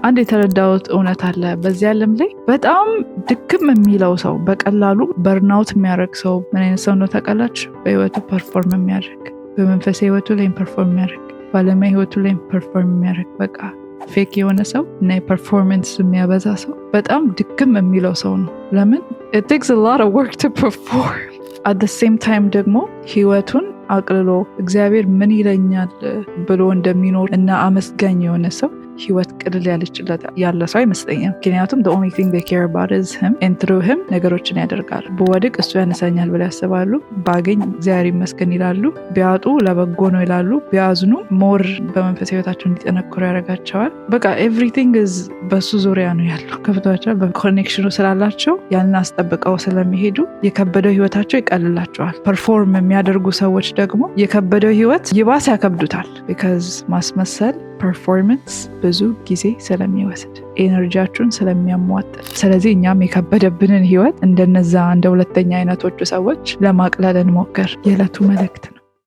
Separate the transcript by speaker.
Speaker 1: አንድ የተረዳሁት እውነት አለ በዚህ ዓለም ላይ በጣም ድክም የሚለው ሰው በቀላሉ በርናውት የሚያደርግ ሰው ምን አይነት ሰው ነው ታውቃላችሁ? በህይወቱ ፐርፎርም የሚያደርግ በመንፈሳዊ ህይወቱ ላይ ፐርፎርም የሚያደርግ በዓለማዊ ህይወቱ ላይ ፐርፎርም የሚያደርግ በቃ ፌክ የሆነ ሰው እና የፐርፎርማንስ የሚያበዛ ሰው በጣም ድክም የሚለው ሰው ነው። ለምን? it takes a lot of work to perform. at the same time ደግሞ ህይወቱን አቅልሎ እግዚአብሔር ምን ይለኛል ብሎ እንደሚኖር እና አመስጋኝ የሆነ ሰው ህይወት ቅልል ያለችለት ያለ ሰው አይመስለኝም። ምክንያቱም the only thing they care about is him and through him ነገሮችን ያደርጋሉ። በወድቅ እሱ ያነሳኛል ብለው ያስባሉ። ባገኝ እግዚአብሔር ይመስገን ይላሉ። ቢያጡ ለበጎ ነው ይላሉ። ቢያዝኑ ሞር በመንፈስ ህይወታቸው እንዲጠነክሩ ያደርጋቸዋል። በቃ everything is በሱ ዙሪያ ነው ያለው። ከፍቷቸው በኮኔክሽኑ ስላላቸው ያንን አስጠብቀው ስለሚሄዱ የከበደው ህይወታቸው ይቀልላቸዋል። ፐርፎርም የሚያደርጉ ሰዎች ደግሞ የከበደው ህይወት ይባስ ያከብዱታል። because ማስመሰል ፐርፎርማንስ ብዙ ጊዜ ስለሚወስድ ኤነርጂያችሁን ስለሚያሟጥጥ፣ ስለዚህ እኛም የከበደብንን ህይወት እንደነዛ እንደ ሁለተኛ አይነቶቹ ሰዎች ለማቅለል እንሞክር። የዕለቱ መልእክት ነው።